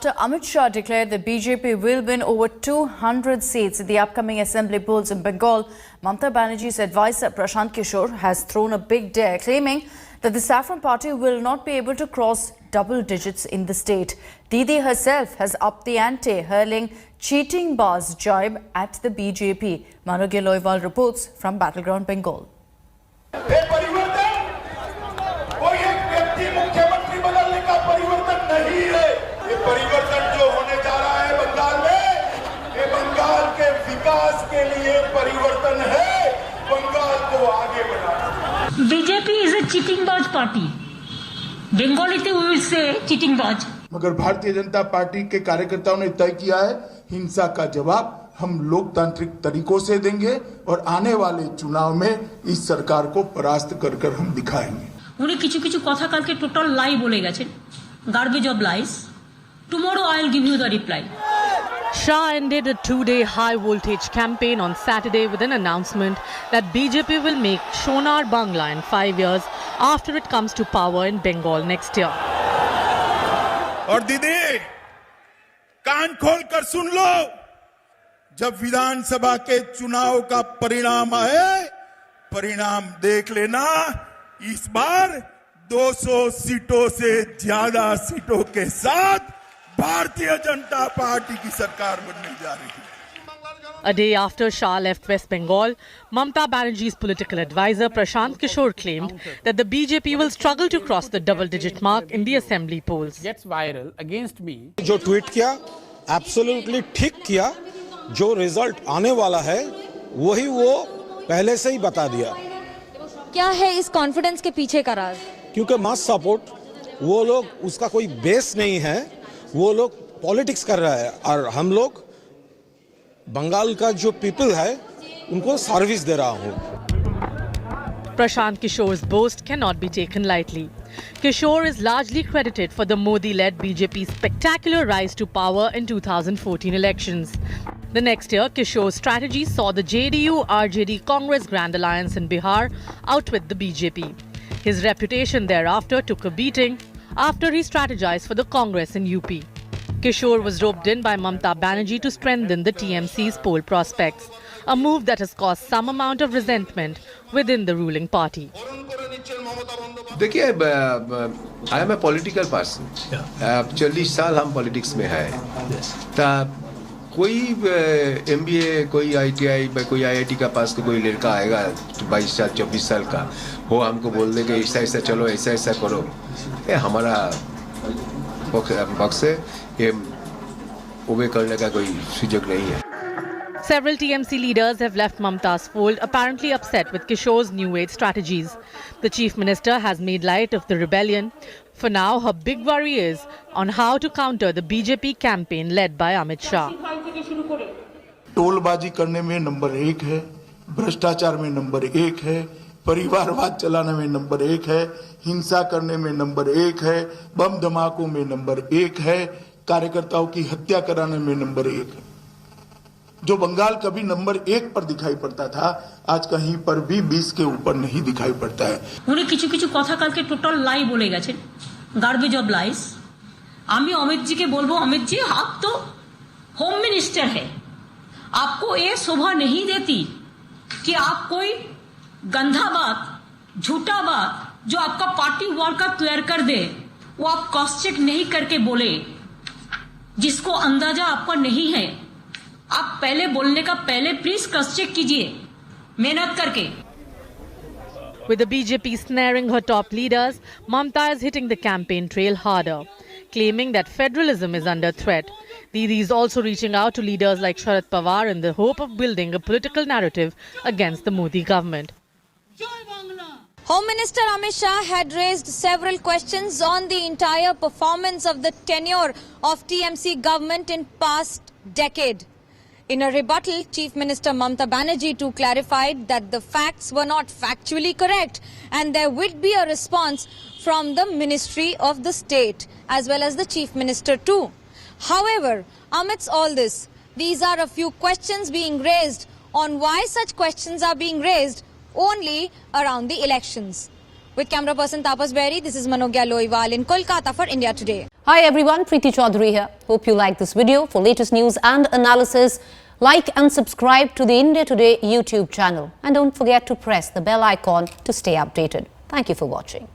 after Amit Shah declared the BJP will win over 200 seats in the upcoming assembly polls in Bengal, Mamata Banerjee's advisor Prashant Kishore has thrown a big dare, claiming that the Saffron Party will not be able to cross double digits in the state. Didi herself has upped the ante, hurling cheating bars jibe at the BJP. Manogya Loiwal reports from Battleground, Bengal. परिवर्तन जो होने जा रहा है बंगाल में, ये बंगाल के विकास के लिए परिवर्तन है, बंगाल को आगे बढ़ाना। बीजेपी इज अ चीटिंग बाज party. Bengali we will say cheating बाज। मगर भारतीय जनता पार्टी के कार्यकर्ताओं ने तय किया है, हिंसा का जवाब हम लोकतांत्रिक तरीकों से देंगे और आने वाले चुनाव में इस सरकार को परास्त कर कर हम दिखाएंगे। उन्हें किछु कथा कल के टोटल लाई बोले गए, garbage of lies. Tomorrow I'll give you the reply. Shah ended a two-day high-voltage campaign on Saturday with an announcement that BJP will make Sonar Bangla in 5 years after it comes to power in Bengal next year. और दीदी कान खोल कर सुन लो, जब विधानसभा के चुनाव का परिणाम आए, परिणाम देख लेना, इस बार 200 सीटों से ज्यादा सीटों के साथ भारतीय जनता पार्टी की सरकार बनने जा रही है। A day after Shah left West Bengal, Mamata Banerjee's political advisor Prashant Kishore claimed that the BJP will struggle to cross the double-digit mark in the assembly polls. Gets viral against me. जो tweet किया, absolutely ठीक किया, जो result आने वाला है, वही वो पहले से ही बता दिया। क्या है इस कॉन्फिडेंस के पीछे का राज? क्योंकि मास सपोर्ट, वो लोग उसका कोई बेस नहीं है, वो लोग पॉलिटिक्स कर रहा है और हम लोग बंगाल का जो पीपल है उनको सर्विस दे रहा हूँ। Prashant Kishore's boast cannot be taken lightly. Kishore is largely credited for the Modi-led BJP's spectacular rise to power in 2014 elections. The next year, Kishore's strategy saw the JDU-RJD Congress Grand Alliance in Bihar outwit the BJP. His reputation thereafter took a beating after he strategized for the Congress in UP. Kishore was roped in by Mamata Banerjee to strengthen the TMC's poll prospects, a move that has caused some amount of resentment within the ruling party. देखिए, I am a political person. 40 साल हम politics में है। कोई MBA, कोई ITI, कोई IIT का पास कोई लड़का आएगा 22 साल 24 साल का, वो हमको बोल दे कि ऐसा ऐसा चलो, ऐसा ऐसा करो, ये हमारा बक्स है, ये ओबे करने का कोई सुजग नहीं है। Several TMC leaders have left Mamata's fold, apparently upset with Kishore's new age strategies. The Chief Minister has made light of the rebellion. For now, her big worry is on how to counter the BJP campaign led by Amit Shah. टोलबाजी करने में number 1 है, भ्रष्टाचार में number 1 है, परिवारवाद चलाने में number 1 है, हिंसा करने में नंबर 1 है, बम धमाकों में नंबर 1 है, कार्यकर्ताओं की हत्या कराने में नंबर 1 है। जो बंगाल कभी नंबर 1 पर दिखाई पड़ता था, आज कहीं पर भी 20 के ऊपर नहीं दिखाई पड़ता है। उन्हें किछु कथा कल के टोटल लाई बोले गए, गार्बेज ऑफ लाइज। आमी अमित जी के बोलबो, अमित जी आप तो होम मिनिस्टर है, आपको ये शोभा नहीं देती कि आप कोई गंदा बात, झूठा बात जो आपका पार्टी वॉल का क्लियर कर दे, वो आप क्रॉस चेक नहीं करके बोले, जिसको अंदाजा आपका नहीं है। आप पहले बोलने का पहले प्लीज क्रॉस चेक कीजिए, मेहनत करके। With the BJP snaring her top leaders, Mamata is hitting the campaign trail harder, claiming that federalism is under threat. Didi is also reaching out to leaders like Sharad Pawar in the hope of building a political narrative against the Modi government. Home Minister Amit Shah had raised several questions on the entire performance of the tenure of TMC government in past decade. In a rebuttal, Chief Minister Mamata Banerjee too clarified that the facts were not factually correct and there would be a response from the Ministry of the State as well as the Chief Minister too. However, amidst all this, these are a few questions being raised on why such questions are being raised only around the elections. With camera person Tapas Berry, this is Manogya Loiwal in Kolkata for India Today. Hi everyone, Preeti Chaudhary here. Hope you like this video. For latest news and analysis, like and subscribe to the India Today YouTube channel. And don't forget to press the bell icon to stay updated. Thank you for watching.